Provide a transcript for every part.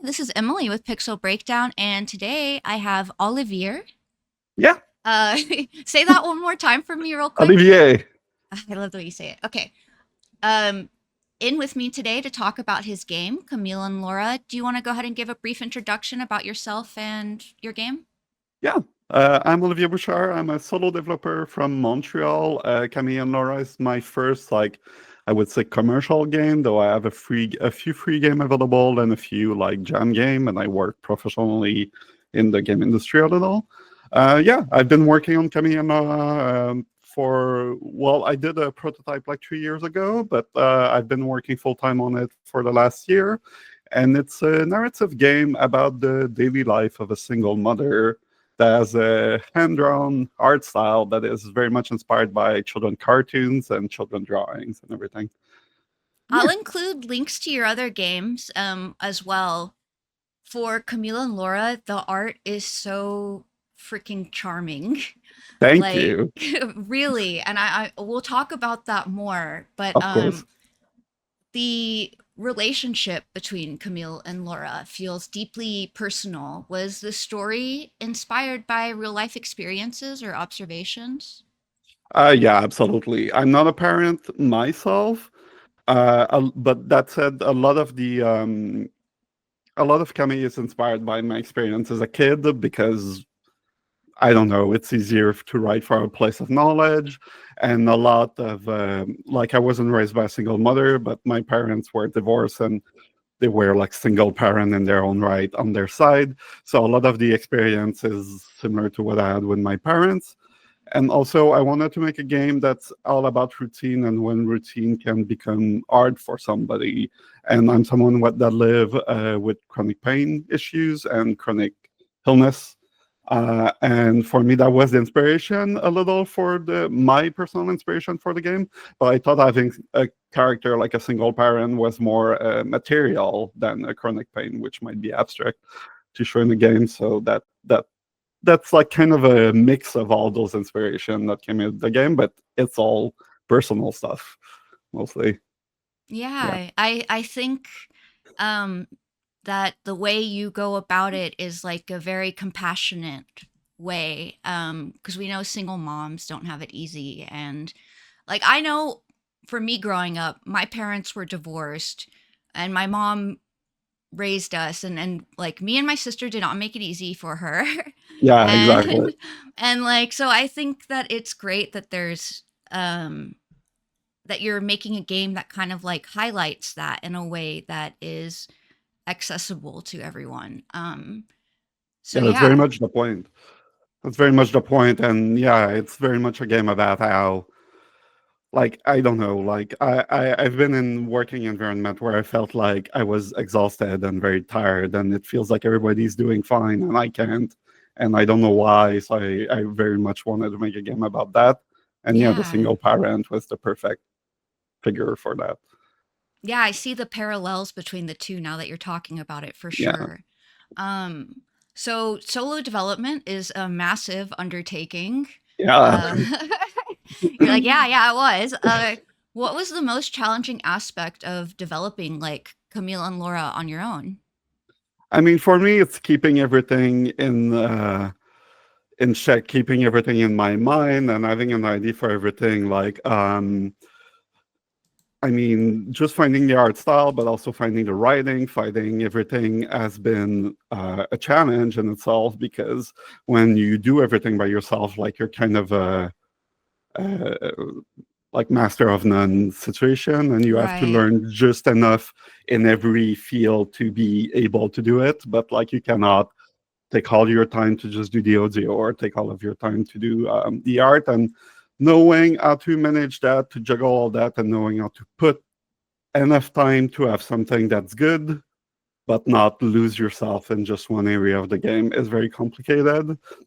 This is Emily with Pixel Breakdown, and today I have Olivier. Yeah, Uh, say that one more time for me, real quick. Olivier. I love the way you say it. Okay. Um, in with me today to talk about his game, Camille and Laura. Do you want to go ahead and give a brief introduction about yourself and your game? Yeah, I'm Olivier Bouchard. I'm a solo developer from Montreal. Camille and Laura is my first, I would say, commercial game. Though I have a few free game available and a few like jam game, and I work professionally in the game industry a little. Yeah, I've been working on Camille and Laura I did a prototype like 3 years ago, but I've been working full time on it for the last year. And it's a narrative game about the daily life of a single mother that has a hand-drawn art style that is very much inspired by children cartoons and children drawings and everything. I'll Yeah, include links to your other games as well. For Camille and Laura, the art is so freaking charming. thank Like, you. really. And I we'll talk about that more. But Of course. the relationship between Camille and Laura feels deeply personal. Was the story inspired by real life experiences or observations? Yeah, absolutely. I'm not a parent myself, but that said, a lot of Camille is inspired by my experience as a kid because I don't know, it's easier to write from a place of knowledge. And a lot of, I wasn't raised by a single mother, but my parents were divorced and they were like single parent in their own right on their side. So a lot of the experience is similar to what I had with my parents. And also, I wanted to make a game that's all about routine and when routine can become hard for somebody. And I'm someone that live with chronic pain issues and chronic illness. And for me, that was the inspiration a little for the my personal inspiration for the game. But I thought having a character like a single parent was more material than a chronic pain, which might be abstract to show in the game. So that's like kind of a mix of all those inspiration that came in the game, but it's all personal stuff mostly. Yeah. Yeah, I think um that the way you go about it is like a very compassionate way, because we know single moms don't have it easy. And like, I know, for me growing up, my parents were divorced and my mom raised us, and like, me and my sister did not make it easy for her. Yeah, exactly. and like, so I think that it's great that there's that you're making a game that kind of like highlights that in a way that is accessible to everyone. So Yeah, that's very yeah. much the point. That's very much the point. And yeah, it's very much a game about how, like, I don't know, I've been in working environment where I felt like I was exhausted and very tired, and it feels like everybody's doing fine and I can't. And I don't know why. So I very much wanted to make a game about that. And yeah, the Yeah. single parent was the perfect figure for that. Yeah, I see the parallels between the two now that you're talking about it, for Yeah. sure. Um, so solo development is a massive undertaking. Yeah. Uh, you're like, yeah, yeah, it was. What was the most challenging aspect of developing like Camille and Laura on your own? I mean, for me, it's keeping everything in check, keeping everything in my mind, and having an idea for everything. I mean, just finding the art style, but also finding the writing, finding everything has been a challenge in itself because when you do everything by yourself, like you're kind of a like master of none situation, and you have to Right. learn just enough in every field to be able to do it. But like you cannot take all your time to just do the audio or take all of your time to do the art. And knowing how to manage that, to juggle all that, and knowing how to put enough time to have something that's good but not lose yourself in just one area of the game is very complicated.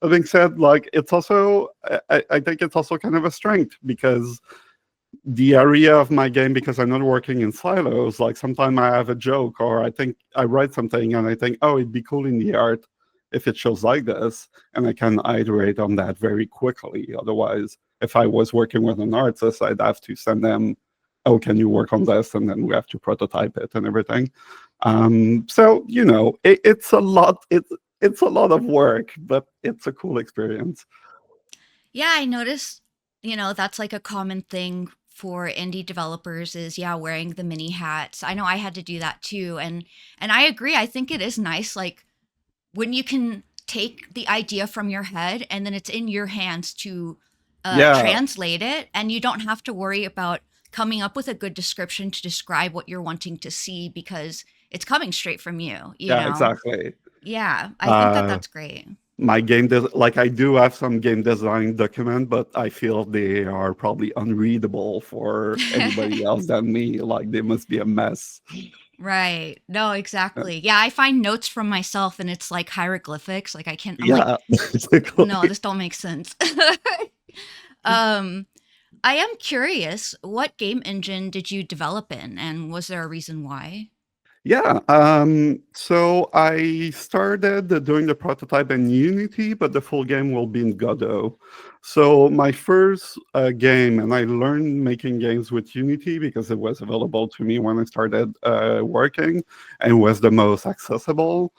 That being said, like it's also I think it's also kind of a strength because the area of my game, because I'm not working in silos, like sometimes I have a joke or I think I write something and I think, oh, it'd be cool in the art if it shows like this. And I can iterate on that very quickly. Otherwise, if I was working with an artist, I'd have to send them oh, can you work on this? And then we have to prototype it and everything. So it's a lot. It's a lot of work, but it's a cool experience. Yeah, I noticed, that's like a common thing for indie developers is yeah, wearing the mini hats. I know I had to do that too, and I agree. I think it is nice like when you can take the idea from your head and then it's in your hands to Yeah, translate it, and you don't have to worry about coming up with a good description to describe what you're wanting to see because it's coming straight from you, you yeah, know? exactly. Yeah, I think that Uh, that's great. my like I do have some game design document, but I feel they are probably unreadable for anybody else than me. Like they must be a mess. Right. No, Uh, exactly. Yeah, I find notes from myself and it's like hieroglyphics. Like I can't, I'm like, yeah, no, basically. this don't make sense. um, I am curious, what game engine did you develop in and was there a reason why? Yeah. So I started doing the prototype in Unity, but the full game will be in Godot. So my first game, and I learned making games with Unity because it was available to me when I started working and was the most accessible.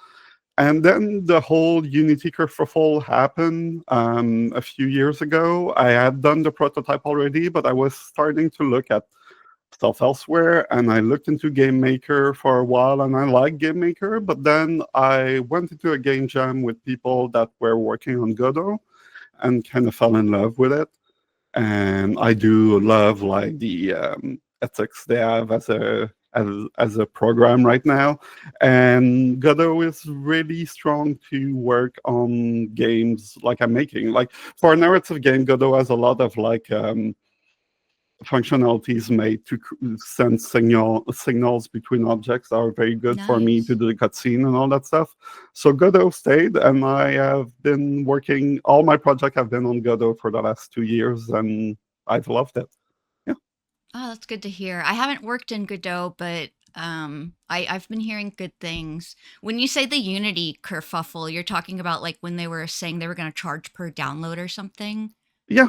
And then the whole Unity kerfuffle happened a few years ago. I had done the prototype already, but I was starting to look at stuff elsewhere, and I looked into Game Maker for a while, and I liked Game Maker, but then I went into a game jam with people that were working on Godot and kind of fell in love with it. And I do love like the ethics they have as a program right now. And Godot is really strong to work on games like I'm making. Like for a narrative game, Godot has a lot of like functionalities made to send signals between objects that are very good for me to Nice. do the cutscene and all that stuff. So Godot stayed, and I have been working. All my projects have been on Godot for the last 2 years, and I've loved it. Yeah, Oh, that's good to hear. I haven't worked in Godot, but I've been hearing good things. When you say the Unity kerfuffle, you're talking about like when they were saying they were going to charge per download or something. yeah.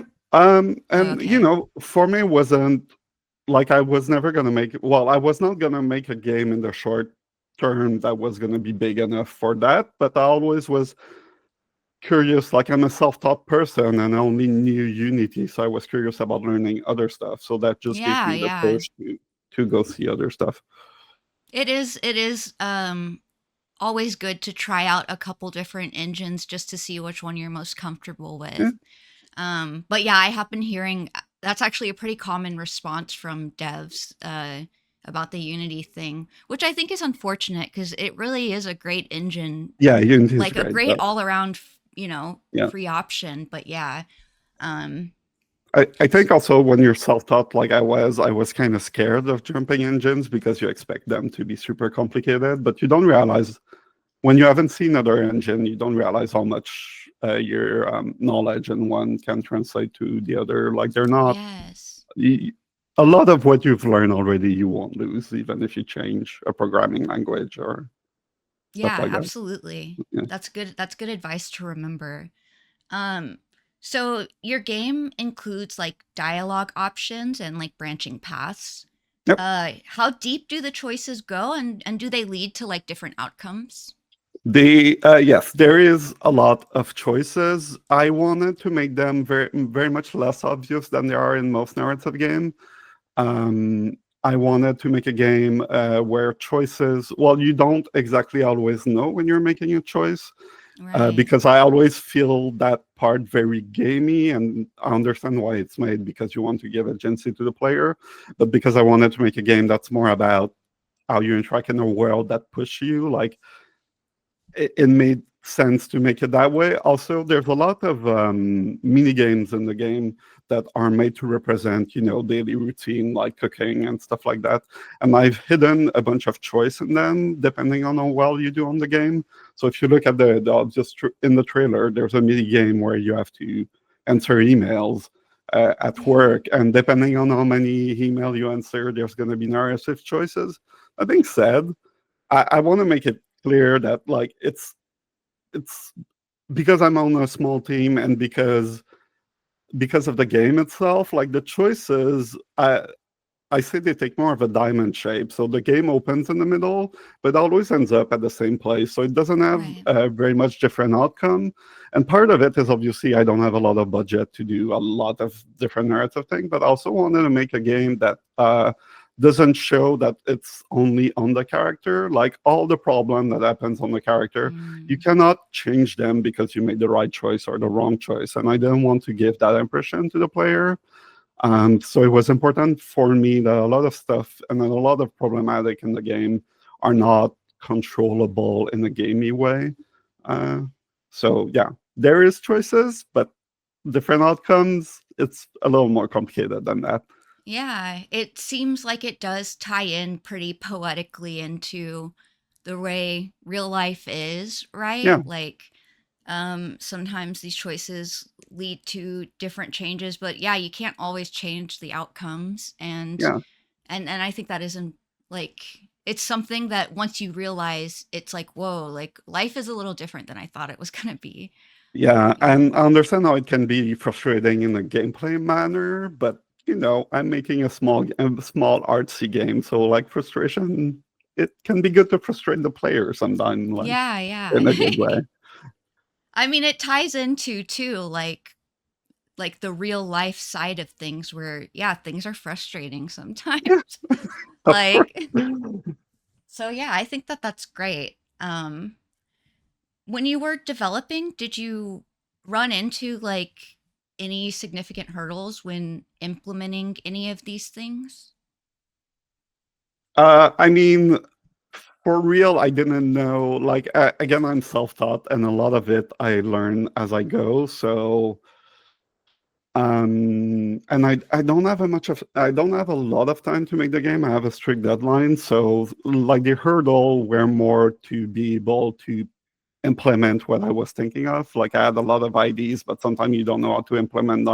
Oh, And okay. for me, it wasn't like I was never gonna make. Well, I was not gonna make a game in the short term that was gonna be big enough for that. But I always was curious, like I'm a self-taught person and I only knew Unity, so I was curious about learning other stuff. So that just gave Yeah, me the yeah. push to go see other stuff. It is always good to try out a couple different engines just to see which one you're most comfortable Yeah, with. But yeah, I have been hearing that's actually a pretty common response from devs about the Unity thing, which I think is unfortunate because it really is a great engine, yeah, Unity is like a great, great but all around, yeah. free option. But yeah, um, I think also when you're self-taught like I was kind of scared of jumping engines because you expect them to be super complicated, but you don't realize when you haven't seen another engine, you don't realize how much your knowledge in one can translate to the other. Like they're not yes. y- a lot of what you've learned already, you won't lose, even if you change a programming language or stuff Yeah, like that. absolutely. Yeah. That's good. That's good advice to remember. Um, so your game includes like dialogue options and like branching paths. Yep. How deep do the choices go and do they lead to like different outcomes? Yes, there is a lot of choices. I wanted to make them very much less obvious than they are in most narrative games. Um, I wanted to make a game where choices, well, you don't exactly always know when you're making a choice, Right. because I always feel that part very gamey, and I understand why it's made because you want to give agency to the player, but because I wanted to make a game that's more about how you interact in a world that push you, like it made sense to make it that way. Also, there's a lot of mini games in the game that are made to represent, daily routine like cooking and stuff like that. And I've hidden a bunch of choice in them depending on how well you do on the game. So if you look at in the trailer, there's a mini game where you have to answer emails at Yeah. work, and depending on how many email you answer, there's going to be narrative choices. That being said, I want to make it clear that like it's because I'm on a small team and because of the game itself, like the choices. I say they take more of a diamond shape. So the game opens in the middle, but always ends up at the same place. So it doesn't have Right. very much different outcome. And part of it is obviously I don't have a lot of budget to do a lot of different narrative things, but I also wanted to make a game that doesn't show that it's only on the character. Like all the problem that happens on the character, you Mm. cannot change them because you made the right choice or the wrong choice. And I didn't want to give that impression to the player. So it was important for me that a lot of stuff and then a lot of problematic in the game are not controllable in a gamey way. Uh, so yeah, there is choices, but different outcomes. It's a little more complicated than that. Yeah, it seems like it does tie in pretty poetically into the way real life is, right? Yeah, Like, sometimes these choices lead to different changes, but yeah, you can't always change the outcomes. And yeah, and I think that isn't like it's something that once you realize it's like, whoa, like life is a little different than I thought it was gonna be. yeah. Yeah. And I understand how it can be frustrating in a gameplay manner, but I'm making a small artsy game, so like frustration, it can be good to frustrate the player sometimes, like Yeah, yeah. in a good way. I mean, it ties into too, like the real life side of things where yeah, things are frustrating sometimes. Yeah, of course. Like so yeah, I think that that's great. When you were developing, did you run into like any significant hurdles when implementing any of these things? I mean, for real, I didn't know. Like, again, I'm self-taught, and a lot of it I learn as I go. So, and I don't have a lot of time to make the game. I have a strict deadline. So, like, the hurdle were more to be able to implement what I was thinking of. Like, I had a lot of ideas, but sometimes you don't know how to implement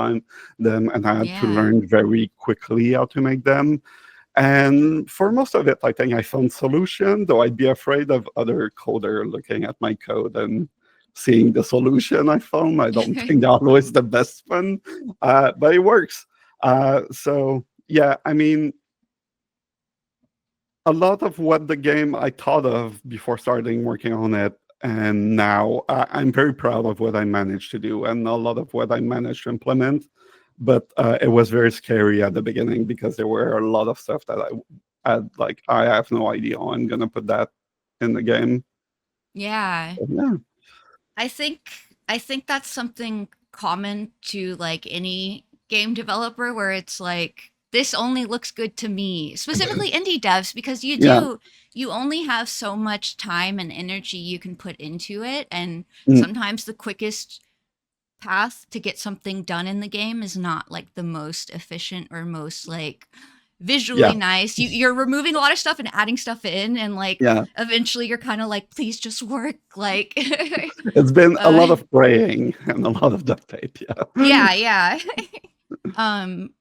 them, and I had to Yeah. learn very quickly how to make them. And for most of it, I think I found solution, though I'd be afraid of other coder looking at my code and seeing the solution I found. I don't think they're always the best one, but it works. So yeah, I mean, a lot of what the game I thought of before starting working on it, and now I'm very proud of what I managed to do, and a lot of what I managed to implement. But it was very scary at the beginning because there were a lot of stuff that I had like I have no idea how I'm gonna put that in the game. Yeah. So, yeah, I think I think that's something common to like any game developer where it's like this only looks good to me, specifically indie devs because yeah, you only have so much time and energy you can put into it and mm, sometimes the quickest path to get something done in the game is not like the most efficient or most like yeah, visually nice. You're removing a lot of stuff and adding stuff in and like yeah. eventually you're kind of like please just work like It's been a uh lot of praying and a lot of duct tape. Yeah, yeah, yeah. um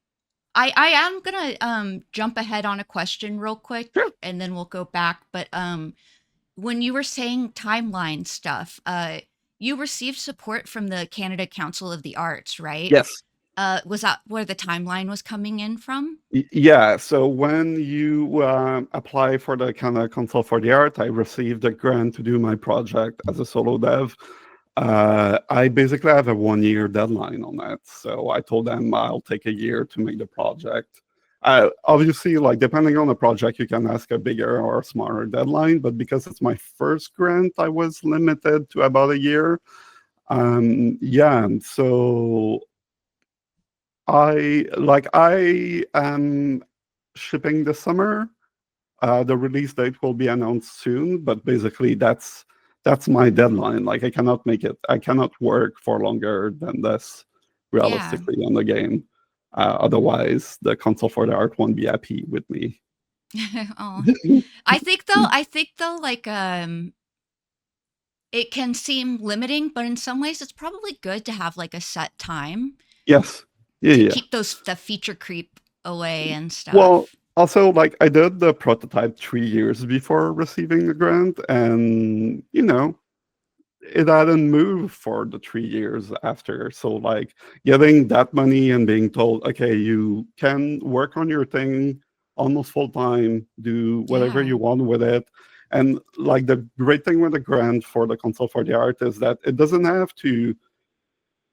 I am gonna jump ahead on a question real quick sure. and then we'll go back. But when you were saying timeline stuff, you received support from the Canada Council of the Arts, right? Yes. Was that where the timeline was coming in from? Yeah, so when you apply for the kind of Council for the Art, I received a grant to do my project as a solo dev. I basically have a 1 year deadline on that. So I told them I'll take a year to make the project. Obviously, like depending on the project, you can ask a bigger or smaller deadline, but because it's my first grant, I was limited to about a year. Yeah, and so I am shipping this summer. The release date will be announced soon, but basically that's my deadline. Like I cannot work for longer than this Yeah. realistically on the game. Otherwise, the console for the art won't be happy with me. Oh. I think though like it can seem limiting, but in some ways it's probably good to have like a set time Yes. Yeah, to yeah. keep those the feature creep away and Well, stuff. also, like I did the prototype 3 years before receiving the grant, and it hadn't moved for the 3 years after. So like getting that money and being told, okay, you can work on your thing almost full time, do whatever Yeah. you want with it. And like the great thing with the grant for the console for the art is that it doesn't have to,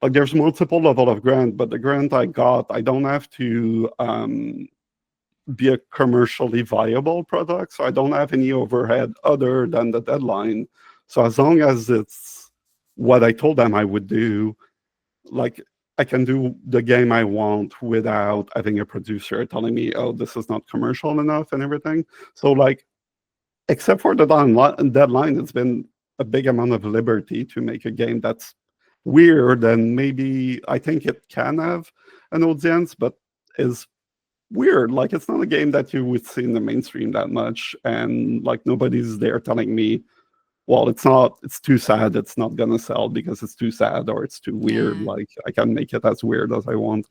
like there's multiple level of grant, but the grant I got, I don't have to be a commercially viable product. So I don't have any overhead other than the deadline. So as long as it's what I told them I would do, like I can do the game I want without having a producer telling me, oh, this is not commercial enough and everything. So like, except for the deadline, it's been a big amount of liberty to make a game that's weird and maybe I think it can have an audience, but is weird. Like it's not a game that you would see in the mainstream that much, and like nobody's there telling me, well, it's too sad, it's not gonna sell because it's too sad or it's too weird. Yeah. Like I can make it as weird as I want.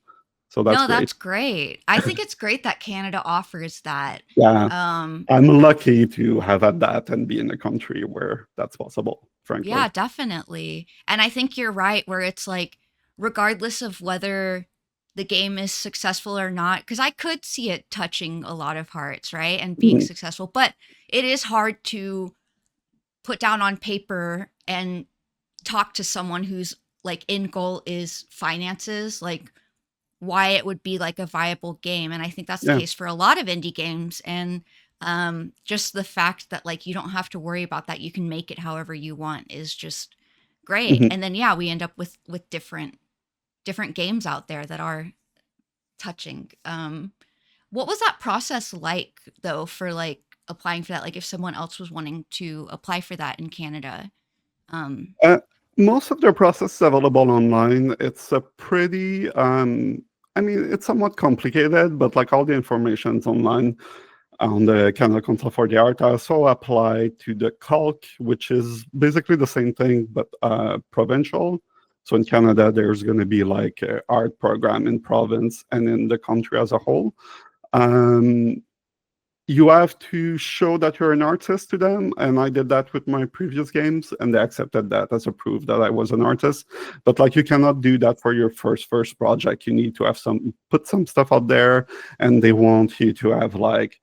So that's No, great. that's great. I think it's great that Canada offers that. Yeah. Um, I'm lucky to have had that and be in a country where that's possible, frankly. yeah, definitely. And I think you're right where it's like regardless of whether the game is successful or not, because I could see it touching a lot of hearts, right? And being Mhm. successful, but it is hard to put down on paper and talk to someone whose like end goal is finances, like why it would be like a viable game. And I think that's the Yeah. case for a lot of indie games. And just the fact that like you don't have to worry about that, you can make it however you want is just great. Mhm. And then yeah, we end up with different games out there that are touching. What was that process like though for like applying for that? Like if someone else was wanting to apply for that in Canada? Um, Uh, Most of the process is available online. It's a pretty, I mean, it's somewhat complicated, but like all the information's online on the Canada Council for the Art. I also apply to the CALC, which is basically the same thing, but provincial. So in Canada, there's going to be like an art program in province and in the country as a whole. Um, you have to show that you're an artist to them, and I did that with my previous games, and they accepted that as a proof that I was an artist. But like, you cannot do that for your first project. You need to have put some stuff out there, and they want you to have like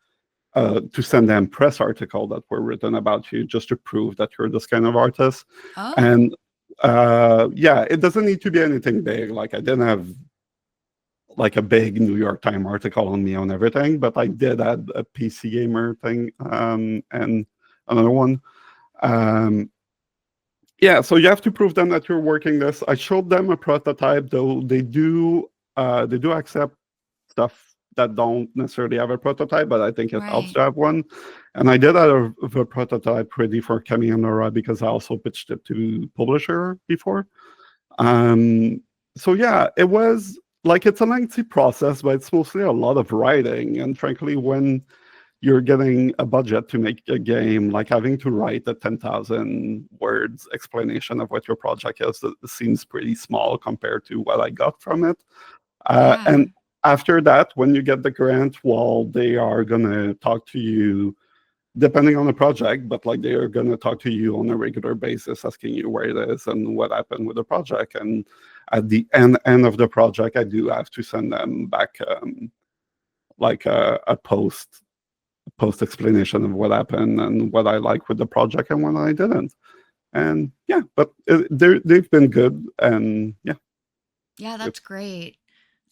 to send them press article that were written about you just to prove that you're this kind of artist. oh, And yeah, it doesn't need to be anything big. Like I didn't have like a big New York Times article on me on everything, but I did add a PC gamer thing and another one. Um, yeah, so you have to prove them that you're working this. I showed them a prototype, though they do accept stuff that don't necessarily have a prototype, but I think it helps right. to have one. And I did have a prototype ready for Camille and Laura because I also pitched it to publisher before. Um, so yeah, it was like it's a lengthy process, but it's mostly a lot of writing. And frankly, when you're getting a budget to make a game, like having to write a 10,000 words explanation of what your project is, it seems pretty small compared to what I got from it. Yeah. And after that, when you get the grant, well, they are going to talk to you depending on the project, but like they are going to talk to you on a regular basis, asking you where it is and what happened with the project. And at the end of the project, I do have to send them back like a post explanation of what happened and what I like with the project and what I didn't. And yeah, but they've been good, and yeah, Yeah, it's that's great.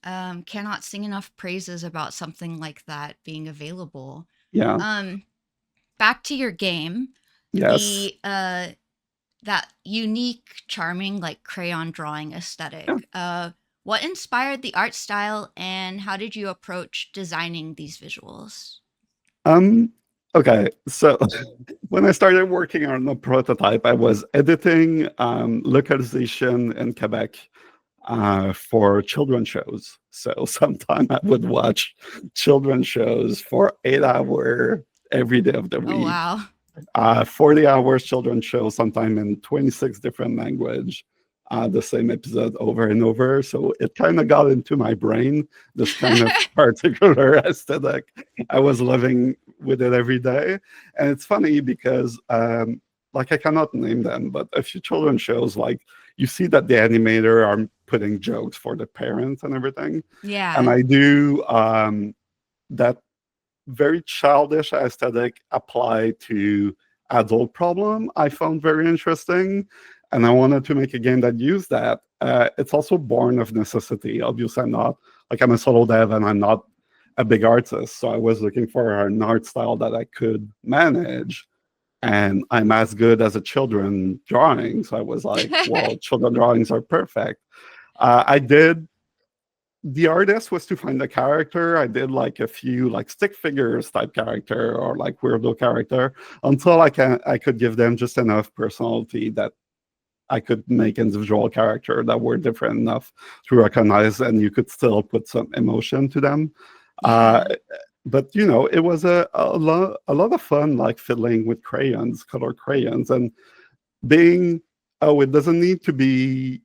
Cannot sing enough praises about something like that being available. yeah, Um, Back to your game, yes, the that unique, charming, like crayon drawing yeah. aesthetic. What inspired the art style, and how did you approach designing these visuals? Um, okay, so when I started working on the prototype, I was editing localization in Quebec for children shows. So sometimes I would watch children shows for 8 hours every day of the Oh week. wow. 40 hours children show, sometime in 26 different language, the same episode over and over. So it kind of got into my brain, this kind of particular aesthetic. I was living with it every day. And it's funny because like I cannot name them, but a few children shows, like you see that the animator are putting jokes for the parents and everything. And Yeah. I do that very childish aesthetic applied to adult problem I found very interesting, and I wanted to make a game that used that. It's also born of necessity. Obviously, I'm a solo dev and I'm not a big artist, so I was looking for an art style that I could manage. And I'm as good as a children drawing, so I was like, well, children drawings are perfect. I did the artist was to find a character. I did like a few like stick figures type character or like weirdo character until I could give them just enough personality that I could make individual character that were different enough to recognize, and you could still put some emotion to them. Uh, Yeah. but you know, it was a lot of fun, like fiddling with crayons, color crayons, and being it doesn't need to be,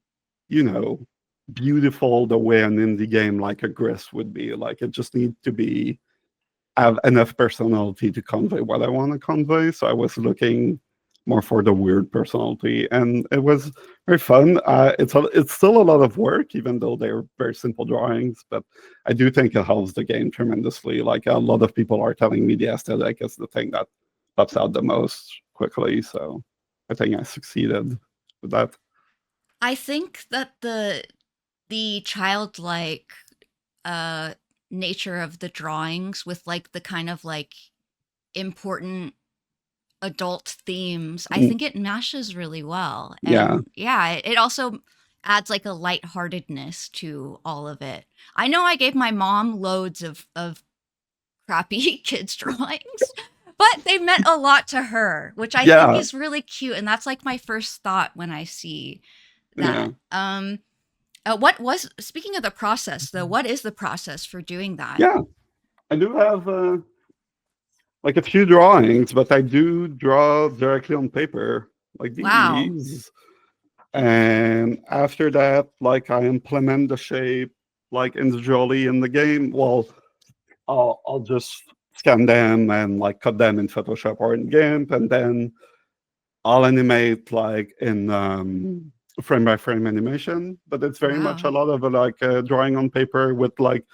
you know, beautiful the way an indie game like a Gris would be. Like it just needs to be have enough personality to convey what I want to convey. So I was looking more for the weird personality, and it was very fun. It's still a lot of work, even though they're very simple drawings. But I do think it helps the game tremendously. Like a lot of people are telling me the aesthetic is the thing that pops out the most quickly. So I think I succeeded with that. I think that the childlike uh nature of the drawings with like the kind of like important adult themes, I Mm, think it meshes really well. yeah, And yeah, it also adds like a lightheartedness to all of it. I know I gave my mom loads of crappy kids drawings, but they meant a lot to her, which I think yeah, is really cute. And that's like my first thought when I see yeah, that. What was speaking of the process though? What is the process for doing that? yeah. I do have like a few drawings, but I do draw directly on paper, like Wow. these. And after that, like I implement the shape like individually in the game. Well, I'll just scan them and like cut them in Photoshop or in GIMP, and then I'll animate like in frame by frame animation. But it's very much a Wow. lot of like drawing on paper with like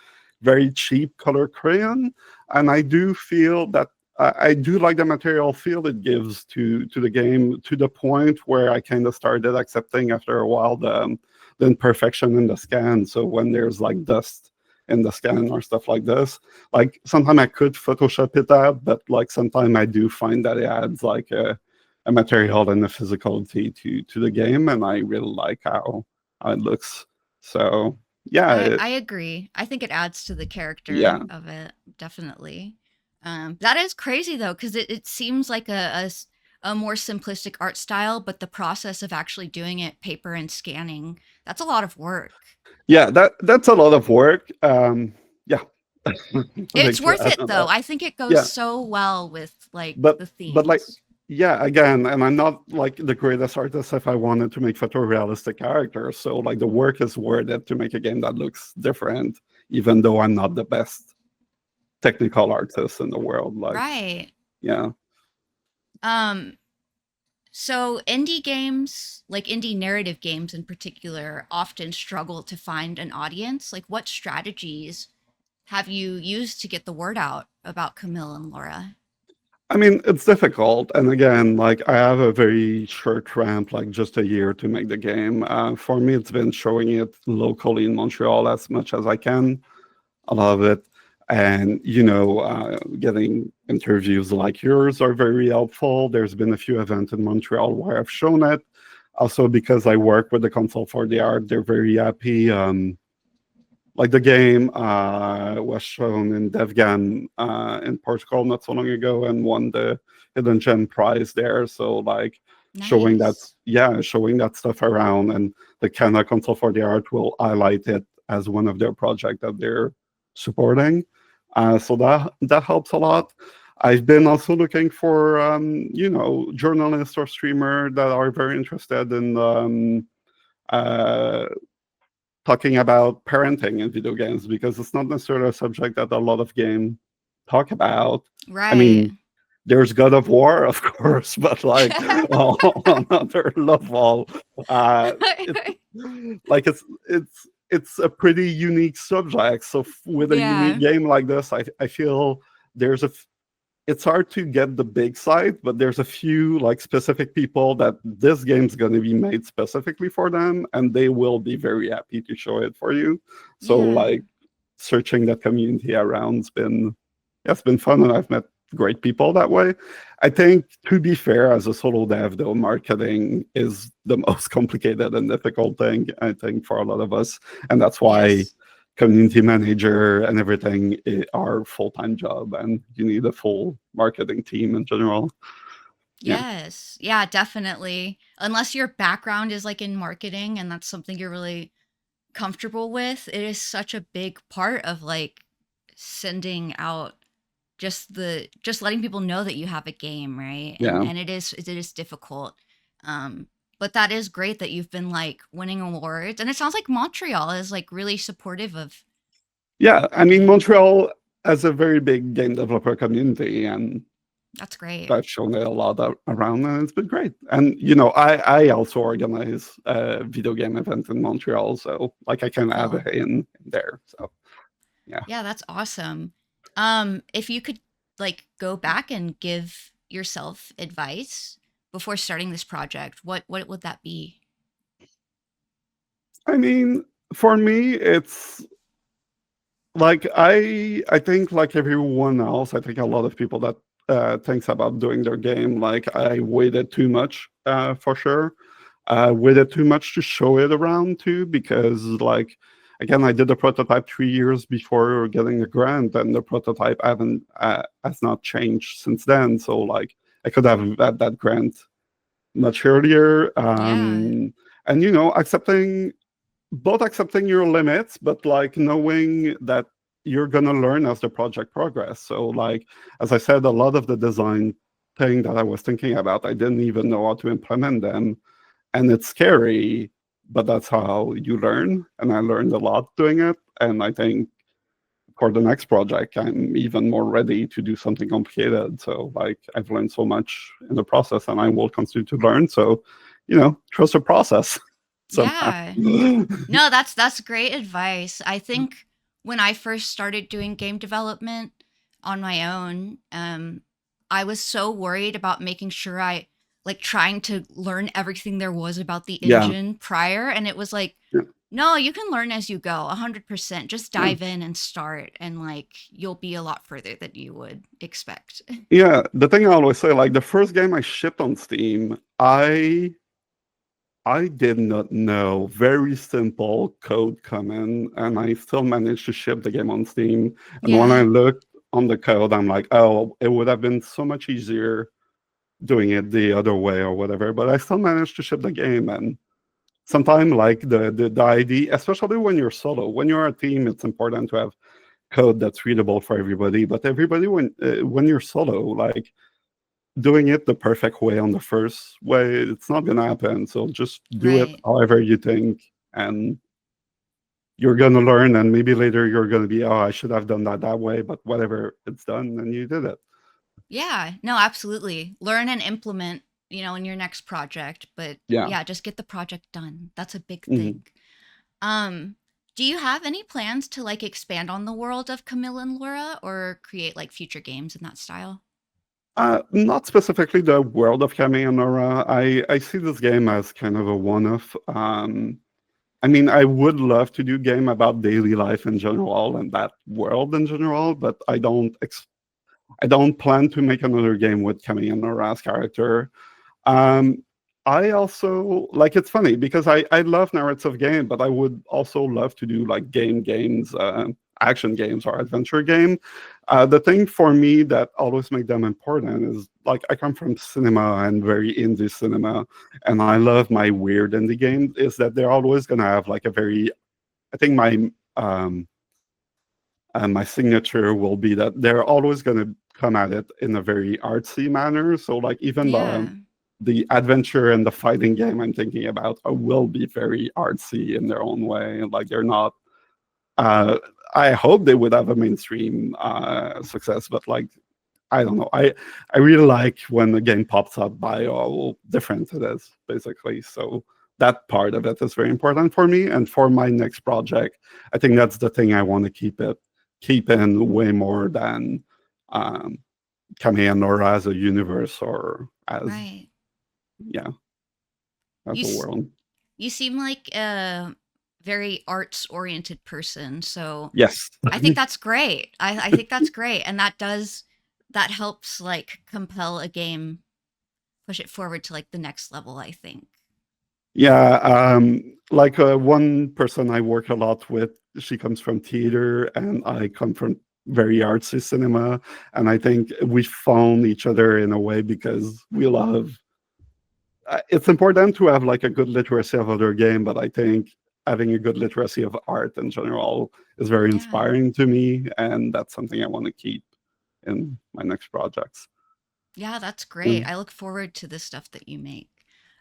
very cheap color crayon. And I do feel that I do like the material feel it gives to the game, to the point where I kind of started accepting after a while the imperfection in the scan. So when there's like dust in the scan or stuff like this, like sometimes I could Photoshop it out, but like sometimes I do find that it adds like a material and a physicality to the game, and I really like how it looks. So yeah, I agree. I think it adds to the character yeah, of it, definitely. That is crazy though, because it seems like a more simplistic art style, but the process of actually doing it, paper and scanning, that's a lot of work. yeah. That's a lot of work. Yeah, It's thanks for worth it asking though. that. I think it goes Yeah, so well with like the but like themes. yeah, again, and I'm not like the greatest artist if I wanted to make photorealistic characters. So like the work is worth it to make a game that looks different, even though I'm not the best technical artist in the world. Like Right. yeah. Um, so indie games, like indie narrative games in particular, often struggle to find an audience. Like what strategies have you used to get the word out about Camille and Laura? I mean, it's difficult. And again, like I have a very short ramp, like just a year to make the game. For me, it's been showing it locally in Montreal as much as I can. I love it. And, you know, getting interviews like yours are very helpful. There's been a few events in Montreal where I've shown it. Also, because I work with the Council for the Art, they're very happy. Like the game was shown in DevGAN in Portugal not so long ago and won the Hidden Gem Prize there. So like Nice. showing that stuff around, and the Canada Council for the Art will highlight it as one of their projects that they're supporting. So that helps a lot. I've been also looking for you know, journalists or streamer that are very interested in uh, talking about parenting in video games, because it's not necessarily a subject that a lot of games talk about. I Right. mean, there's God of War, of course, but like on another level, it like it's a pretty unique subject. So with a unique Yeah. game like this, I feel there's it's hard to get the big site, but there's a few like specific people that this game's going to be made specifically for them, and they will be very happy to show it for you. So Yeah. like searching that community around's been, yeah, it's been fun, and I've met great people that way. I think, to be fair, as a solo dev, though, marketing is the most complicated and difficult thing, I think, for a lot of us, and that's why Yes. community manager and everything are full-time job, and you need a full marketing team in general. Yeah, Yes. Yeah, definitely. Unless your background is like in marketing and that's something you're really comfortable with, it is such a big part of like sending out just letting people know that you have a game, right? And yeah, it is difficult. Um but that is great that you've been like winning awards, and it sounds like Montreal is like really supportive yeah. of I your mean, game. Montreal has a very big game developer community, and That's great. I've shown it a lot around, and it's been great. And you know, I also organize a video game event in Montreal, so like I can have Cool. a in there. So yeah. Yeah, that's awesome. If you could like go back and give yourself advice before starting this project, what would that be? I mean, for me, it's like I think like everyone else, I think a lot of people that thinks about doing their game, like I waited too much for sure. Waited too much to show it around too, because like again, I did the prototype 3 years before getting the grant, and the prototype haven't has not changed since then. So like I could have had that grant much earlier. Yeah. And you know, accepting your limits, but like knowing that you're gonna learn as the project progress. So like as I said, a lot of the design thing that I was thinking about, I didn't even know how to implement them. And it's scary, but that's how you learn. And I learned a lot doing it. And I think for the next project, I'm even more ready to do something complicated. So like I've learned so much in the process, and I will continue to learn. So, you know, trust the process somehow. Yeah. No, that's great advice. I think when I first started doing game development on my own, I was so worried about making sure I like trying to learn everything there was about the Yeah. engine prior, and it was like, Yeah. no, you can learn as you go, 100%. Just Yeah. dive in and start, and like you'll be a lot further than you would expect. Yeah, the thing I always say, like the first game I shipped on Steam, I did not know very simple code coming, and I still managed to ship the game on Steam. And when I Yeah. looked on the code, I'm like, oh, it would have been so much easier doing it the other way or whatever. But I still managed to ship the game. And sometimes, like the idea, especially when you're solo, when you're a team, it's important to have code that's readable for everybody. But everybody, when you're solo, like doing it the perfect way on the first way, it's not gonna happen. So just do it Right. however you think, and you're gonna learn. And maybe later you're gonna be, oh, I should have done that way, but whatever, it's done, and you did it. Yeah, no, absolutely. Learn and implement, in your next project, but Yeah. yeah, just get the project done. That's a big Mhm. thing. Um, do you have any plans to like expand on the world of Camille and Laura or create like future games in that style? Not specifically the world of Camille and Laura. I see this game as kind of a one-off. I mean, I would love to do game about daily life in general and that world in general, but I don't plan to make another game with Camille and Laura's character. Um, I also like, it's funny because I love narrative game, but I would also love to do like games, action games or adventure game. The thing for me that always make them important is like I come from cinema and very indie cinema, and I love my weird indie games. Is that they're always gonna have like a very, I think um my signature will be that they're always gonna come at it in a very artsy manner. So like even Yeah. the adventure and the fighting game I'm thinking about will be very artsy in their own way. Like they're not. Uh, I hope they would have a mainstream success, but like I don't know. I really like when the game pops up by how different it is, basically. So that part of it is very important for me. And for my next project, I think that's the thing I want to keep in way more than um, Camille and Laura as a universe or as, Right. yeah, as You a s- world. you seem like a very arts oriented person, so Yes. I think that's great. I think that's great, and that helps like compel a game, push it forward to like the next level, I think. Yeah, like one person I work a lot with, she comes from theater, and I come from very artsy cinema, and I think we found each other in a way because we love. It's important to have like a good literacy of other game, but I think having a good literacy of art in general is very Yeah. inspiring to me, and that's something I want to keep in my next projects. Yeah, that's great. And I look forward to the stuff that you make.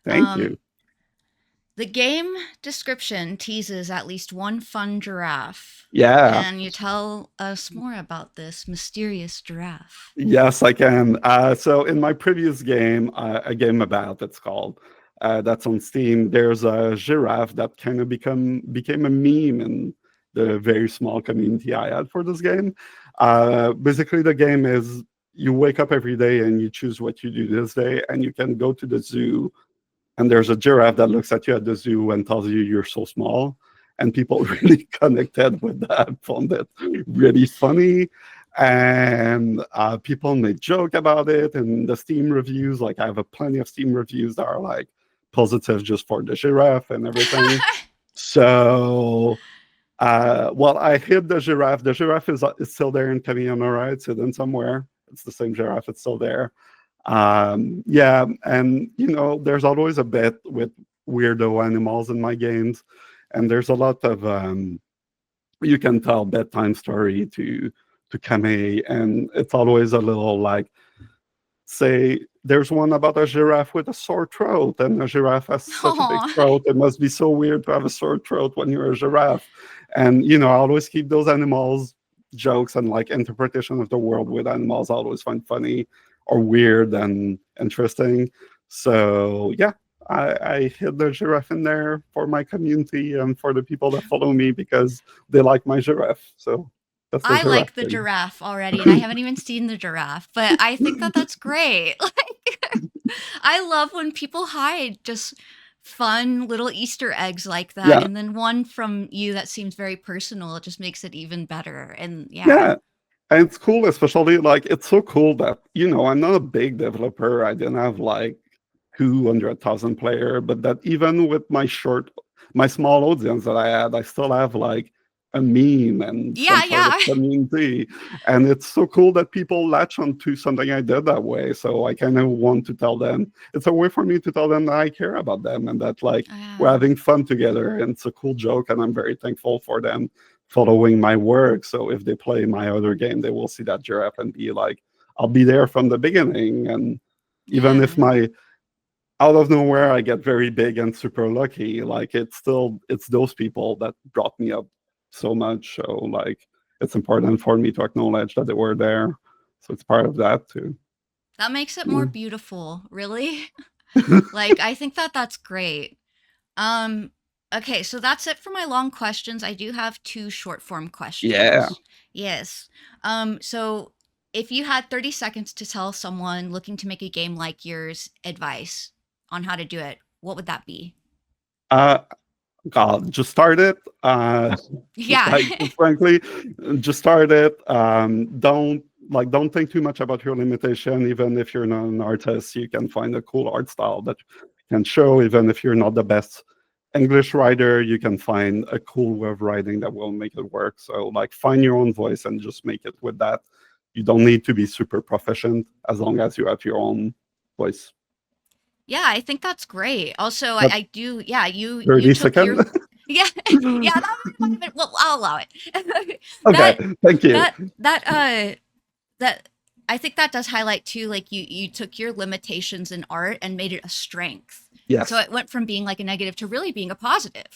thank you. Um, the game description teases at least one fun giraffe. Yeah. Can you tell us more about this mysterious giraffe? Yes, I can. So in my previous game, a game about it's called, that's on Steam. There's a giraffe that kind of became a meme in the very small community I had for this game. Basically, the game is you wake up every day and you choose what you do this day, and you can go to the zoo, and there's a giraffe that looks at you at the zoo and tells you you're so small. And people really connected with that, found it really funny. And people made joke about it. And the Steam reviews, like I have a plenty of Steam reviews that are like positive just for the giraffe and everything. So, well, I hid the giraffe. The giraffe is still there in Camille and Laura. It's hidden somewhere. It's the same giraffe. It's still there. Yeah, and there's always a bit with weirdo animals in my games, and there's a lot of you can tell bedtime story to Kame, and it's always a little like, say there's one about a giraffe with a sore throat, and a giraffe has such a big Aw. throat. It must be so weird to have a sore throat when you're a giraffe. And I always keep those animals jokes and like interpretation of the world with animals I always find funny or weird and interesting. So yeah, I hid the giraffe in there for my community and for the people that follow me because they like my giraffe. So that's the I giraffe like the thing. giraffe already, and I haven't even seen the giraffe, but I think that that's great. Like, I love when people hide just fun little Easter eggs like that, Yeah, and then one from you that seems very personal. It just makes it even better. And yeah, yeah. And it's cool, especially like it's so cool that I'm not a big developer. I didn't have like 200,000 player, but that even with my small audience that I had, I still have like a meme and some yeah, sort of yeah. community. And it's so cool that people latch onto something I did that way. So I kind of want to tell them it's a way for me to tell them that I care about them and that like we're Yeah. having fun together. And it's a cool joke. And I'm very thankful for them following my work. So if they play my other game, they will see that giraffe and be like, I'll be there from the beginning. And even if Yeah. my out of nowhere I get very big and super lucky, like it's those people that brought me up so much. So like it's important for me to acknowledge that they were there. So it's part of that too. That makes it more Yeah. beautiful, really. Like, I think that that's great. Um, okay, so that's it for my long questions. I do have two short form Yeah. questions. Yes. So if you had 30 seconds to tell someone looking to make a game like yours advice on how to do it, what would that be? Uh God, just start it. Yeah. Like frankly, just start it. Don't think too much about your limitation. Even if you're not an artist, you can find a cool art style that you can show. Even if you're not the best English writer, you can find a cool way of writing that will make it work. So like find your own voice and just make it with that. You don't need to be super proficient as long as you have your own voice. Yeah, I think that's great. Also, I, But I do, yeah, you 30 took your seconds. yeah, yeah, that might have been, well, I'll allow it. Okay, that thank you. that that that I think that does highlight too, like you took your limitations in art and made it a strength. So Yes. it went from being like a negative to really being a positive.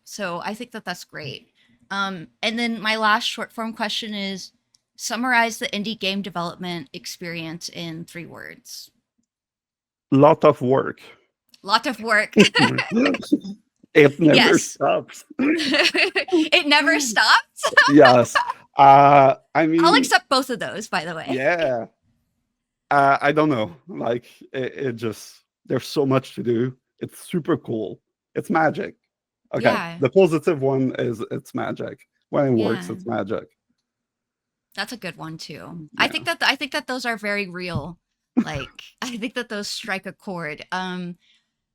So I think that that's great. And then my last short form question is summarize the indie game development experience in 3 words. Lot of work. Lot of work. It never Yes. stops. It never stops. Yes. I I'll mean, accept both of those, by the way. yeah. I don't know. Like it just there's so much to do. It's super cool. It's magic. Okay. Yeah. The positive one is it's magic. When it works, Yeah. it's magic. That's a good one too. Yeah. I think that those are very real. Like I think that those strike a chord.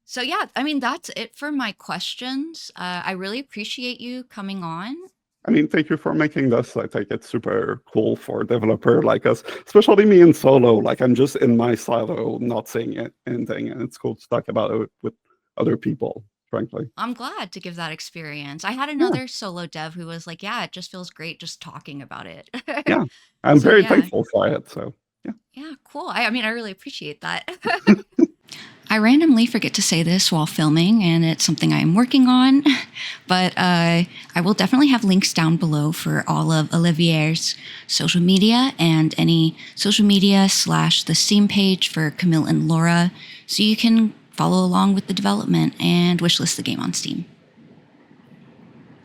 So yeah, I mean that's it for my questions. I really appreciate you coming on. I mean, thank you for making this. I think it's super cool for a developer like us, especially me in solo. Like I'm just in my silo, not saying anything, and it's cool to talk about it with other people, frankly. I'm glad to give that experience. I had Yeah, another solo dev who was like, "Yeah, it just feels great just talking about it." yeah. I'm So very yeah, thankful for it. So yeah. yeah, cool. I mean, I really appreciate that. I randomly forget to say this while filming, and it's something I am working on. But I will definitely have links down below for all of Olivier's social media and any social media / the Steam page for Camille and Laura, so you can follow along with the development and wishlist the game on Steam.